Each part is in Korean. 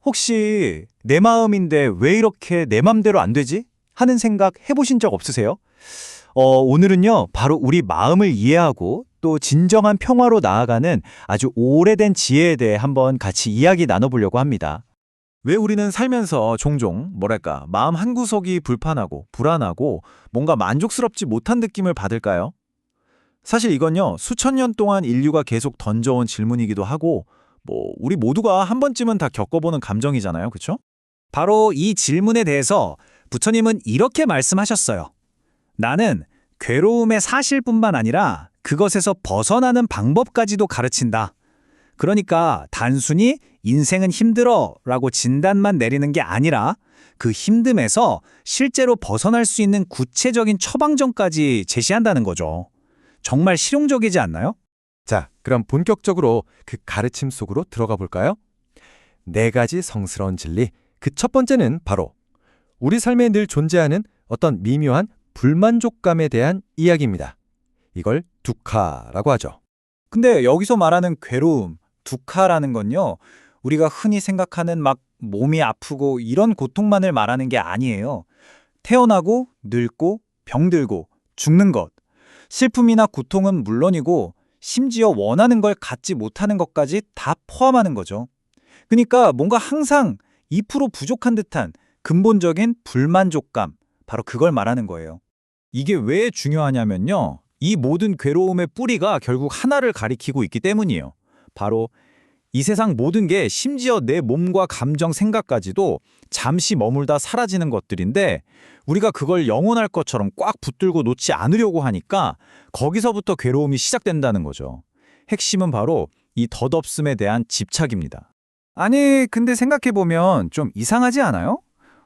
혹시 내 마음인데 왜 이렇게 내 맘대로 안 되지? 하는 생각 해보신 적 없으세요? 오늘은요, 바로 우리 마음을 이해하고 또 진정한 평화로 나아가는 아주 오래된 지혜에 대해 한번 같이 이야기 나눠보려고 합니다. 왜 우리는 살면서 종종 마음 한구석이 불편하고 불안하고 뭔가 만족스럽지 못한 느낌을 받을까요? 사실 이건요, 수천 년 동안 인류가 계속 던져온 질문이기도 하고 우리 모두가 한 번쯤은 다 겪어보는 감정이잖아요. 그렇죠? 바로 이 질문에 대해서 부처님은 이렇게 말씀하셨어요. 나는 괴로움의 사실뿐만 아니라 그것에서 벗어나는 방법까지도 가르친다. 그러니까 단순히 인생은 힘들어 라고 진단만 내리는 게 아니라 그 힘듦에서 실제로 벗어날 수 있는 구체적인 처방전까지 제시한다는 거죠. 정말 실용적이지 않나요? 자, 그럼 본격적으로 그 가르침 속으로 들어가 볼까요? 네 가지 성스러운 진리. 그 첫 번째는 바로 우리 삶에 늘 존재하는 어떤 미묘한 불만족감에 대한 이야기입니다. 이걸 두카라고 하죠. 근데 여기서 말하는 괴로움, 두카라는 건요, 우리가 흔히 생각하는 막 몸이 아프고 이런 고통만을 말하는 게 아니에요. 태어나고, 늙고, 병들고, 죽는 것. 슬픔이나 고통은 물론이고, 심지어 원하는 걸 갖지 못하는 것까지 다 포함하는 거죠. 그러니까 뭔가 항상 2% 부족한 듯한 근본적인 불만족감, 바로 그걸 말하는 거예요. 이게 왜 중요하냐면요, 이 모든 괴로움의 뿌리가 결국 하나를 가리키고 있기 때문이에요. 바로 이 세상 모든 게 심지어 내 몸과 감정, 생각까지도 잠시 머물다 사라지는 것들인데 우리가 그걸 영원할 것처럼 꽉 붙들고 놓지 않으려고 하니까 거기서부터 괴로움이 시작된다는 거죠. 핵심은 바로 이 덧없음에 대한 집착입니다. 아니, 근데 생각해보면 좀 이상하지 않아요?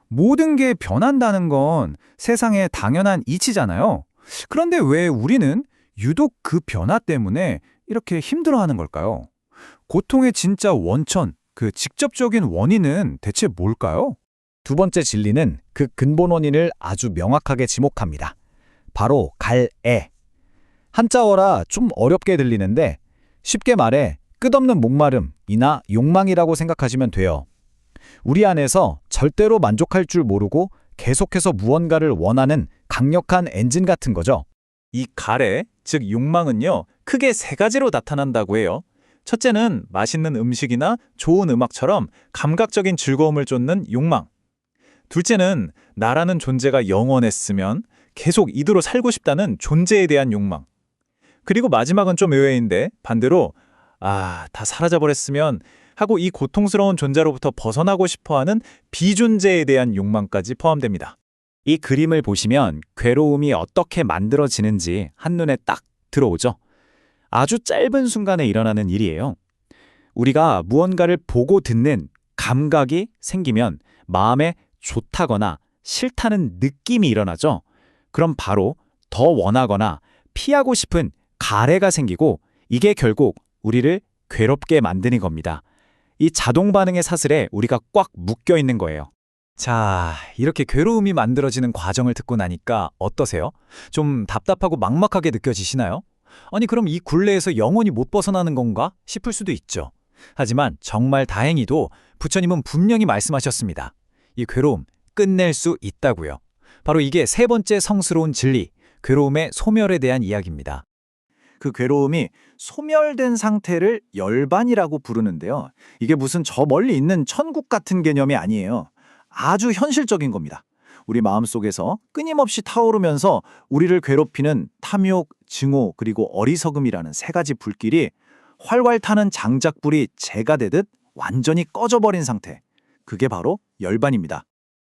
모든 게 변한다는 건 세상의 당연한 이치잖아요. 그런데 왜 우리는 유독 그 변화 때문에 이렇게 힘들어하는 걸까요? 고통의 진짜 원천, 그 직접적인 원인은 대체 뭘까요? 두 번째 진리는 그 근본 원인을 아주 명확하게 지목합니다. 바로 갈애. 한자어라 좀 어렵게 들리는데 쉽게 말해 끝없는 목마름이나 욕망이라고 생각하시면 돼요. 우리 안에서 절대로 만족할 줄 모르고 계속해서 무언가를 원하는 강력한 엔진 같은 거죠. 이 갈애, 즉 욕망은요, 크게 세 가지로 나타난다고 해요. 첫째는 맛있는 음식이나 좋은 음악처럼 감각적인 즐거움을 쫓는 욕망. 둘째는 나라는 존재가 영원했으면 계속 이대로 살고 싶다는 존재에 대한 욕망. 그리고 마지막은 좀 의외인데 반대로 다 사라져버렸으면 하고 이 고통스러운 존재로부터 벗어나고 싶어하는 비존재에 대한 욕망까지 포함됩니다. 이 그림을 보시면 괴로움이 어떻게 만들어지는지 한눈에 딱 들어오죠. 아주 짧은 순간에 일어나는 일이에요. 우리가 무언가를 보고 듣는 감각이 생기면 마음에 좋다거나 싫다는 느낌이 일어나죠. 그럼 바로 더 원하거나 피하고 싶은 갈애가 생기고 이게 결국 우리를 괴롭게 만드는 겁니다. 이 자동 반응의 사슬에 우리가 꽉 묶여 있는 거예요. 자, 이렇게 괴로움이 만들어지는 과정을 듣고 나니까 어떠세요? 좀 답답하고 막막하게 느껴지시나요? 아니, 그럼 이 굴레에서 영원히 못 벗어나는 건가 싶을 수도 있죠. 하지만 정말 다행히도 부처님은 분명히 말씀하셨습니다. 이 괴로움 끝낼 수 있다고요. 바로 이게 세 번째 성스러운 진리, 괴로움의 소멸에 대한 이야기입니다. 그 괴로움이 소멸된 상태를 열반이라고 부르는데요. 이게 무슨 저 멀리 있는 천국 같은 개념이 아니에요. 아주 현실적인 겁니다. 우리 마음속에서 끊임없이 타오르면서 우리를 괴롭히는 탐욕, 증오, 그리고 어리석음이라는 세 가지 불길이 활활 타는 장작불이 재가 되듯 완전히 꺼져버린 상태. 그게 바로 열반입니다.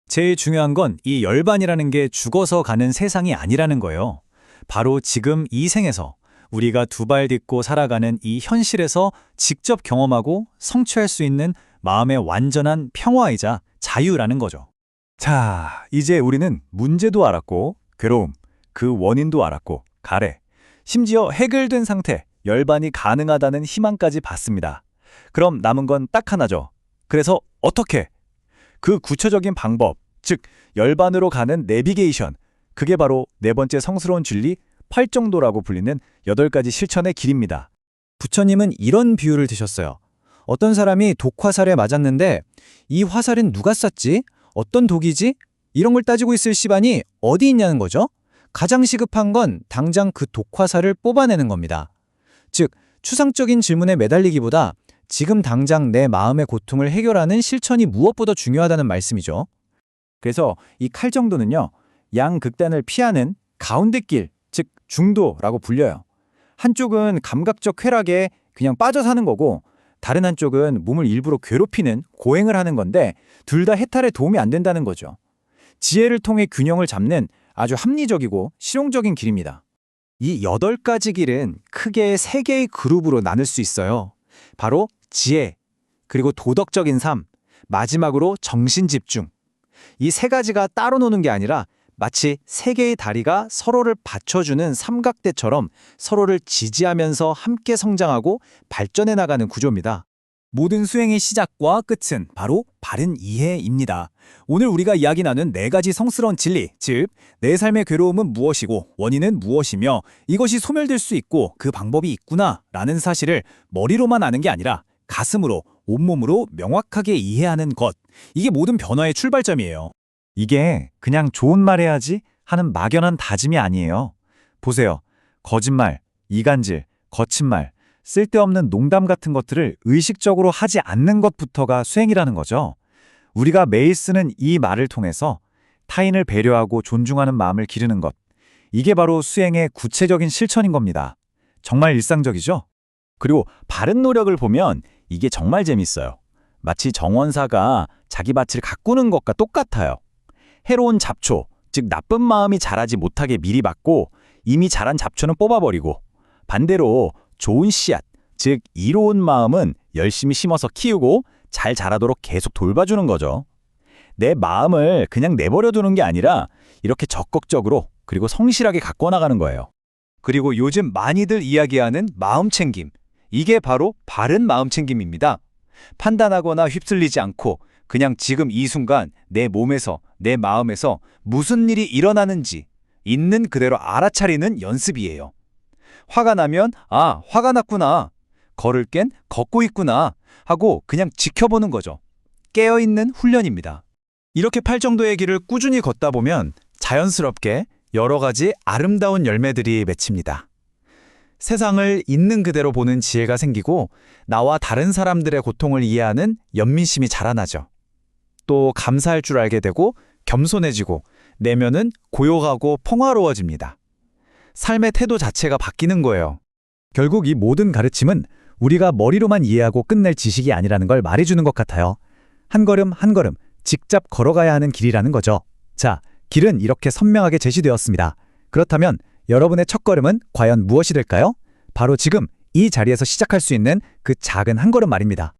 제일 중요한 건 이 열반이라는 게 죽어서 가는 세상이 아니라는 거예요. 바로 지금 이 생에서 우리가 두 발 딛고 살아가는 이 현실에서 직접 경험하고 성취할 수 있는 마음의 완전한 평화이자 자유라는 거죠. 자, 이제 우리는 문제도 알았고 괴로움, 그 원인도 알았고 갈애, 심지어 해결된 상태, 열반이 가능하다는 희망까지 봤습니다. 그럼 남은 건 딱 하나죠. 그래서 어떻게? 그 구체적인 방법, 즉 열반으로 가는 내비게이션, 그게 바로 네 번째 성스러운 진리, 팔정도라고 불리는 8가지 실천의 길입니다. 부처님은 이런 비유를 드셨어요. 어떤 사람이 독화살에 맞았는데 이 화살은 누가 쐈지? 어떤 독이지? 이런 걸 따지고 있을 시간이 어디 있냐는 거죠. 가장 시급한 건 당장 그 독화살을 뽑아내는 겁니다. 즉, 추상적인 질문에 매달리기보다 지금 당장 내 마음의 고통을 해결하는 실천이 무엇보다 중요하다는 말씀이죠. 그래서 이 칼 정도는요, 양극단을 피하는 가운데 길, 즉 중도라고 불려요. 한쪽은 감각적 쾌락에 그냥 빠져 사는 거고, 다른 한쪽은 몸을 일부러 괴롭히는 고행을 하는 건데 둘 다 해탈에 도움이 안 된다는 거죠. 지혜를 통해 균형을 잡는 아주 합리적이고 실용적인 길입니다. 이 8가지 길은 크게 3개의 그룹으로 나눌 수 있어요. 바로 지혜, 그리고 도덕적인 삶, 마지막으로 정신 집중. 이 3가지가 따로 노는 게 아니라 마치 3개의 다리가 서로를 받쳐주는 삼각대처럼 서로를 지지하면서 함께 성장하고 발전해 나가는 구조입니다. 모든 수행의 시작과 끝은 바로 바른 이해입니다. 오늘 우리가 이야기 나눈 4가지 성스러운 진리, 즉 내 삶의 괴로움은 무엇이고 원인은 무엇이며 이것이 소멸될 수 있고 그 방법이 있구나 라는 사실을 머리로만 아는 게 아니라 가슴으로, 온몸으로 명확하게 이해하는 것. 이게 모든 변화의 출발점이에요. 이게 그냥 좋은 말 해야지 하는 막연한 다짐이 아니에요. 보세요. 거짓말, 이간질, 거친 말, 쓸데없는 농담 같은 것들을 의식적으로 하지 않는 것부터가 수행이라는 거죠. 우리가 매일 쓰는 이 말을 통해서 타인을 배려하고 존중하는 마음을 기르는 것. 이게 바로 수행의 구체적인 실천인 겁니다. 정말 일상적이죠? 그리고 바른 노력을 보면 이게 정말 재밌어요. 마치 정원사가 자기 밭을 가꾸는 것과 똑같아요. 해로운 잡초, 즉 나쁜 마음이 자라지 못하게 미리 막고 이미 자란 잡초는 뽑아버리고 반대로 좋은 씨앗, 즉 이로운 마음은 열심히 심어서 키우고 잘 자라도록 계속 돌봐주는 거죠. 내 마음을 그냥 내버려 두는 게 아니라 이렇게 적극적으로 그리고 성실하게 가꿔 나가는 거예요. 그리고 요즘 많이들 이야기하는 마음챙김. 이게 바로 바른 마음챙김입니다. 판단하거나 휩쓸리지 않고 그냥 지금 이 순간 내 몸에서, 내 마음에서 무슨 일이 일어나는지 있는 그대로 알아차리는 연습이에요. 화가 나면 아, 화가 났구나. 걸을 땐 걷고 있구나 하고 그냥 지켜보는 거죠. 깨어있는 훈련입니다. 이렇게 8 정도의 길을 꾸준히 걷다 보면 자연스럽게 여러 가지 아름다운 열매들이 맺힙니다. 세상을 있는 그대로 보는 지혜가 생기고 나와 다른 사람들의 고통을 이해하는 연민심이 자라나죠. 또 감사할 줄 알게 되고 겸손해지고 내면은 고요하고 평화로워집니다. 삶의 태도 자체가 바뀌는 거예요. 결국 이 모든 가르침은 우리가 머리로만 이해하고 끝낼 지식이 아니라는 걸 말해주는 것 같아요. 한 걸음 한 걸음 직접 걸어가야 하는 길이라는 거죠. 자, 길은 이렇게 선명하게 제시되었습니다. 그렇다면 여러분의 첫걸음은 과연 무엇이 될까요? 바로 지금 이 자리에서 시작할 수 있는 그 작은 한 걸음 말입니다.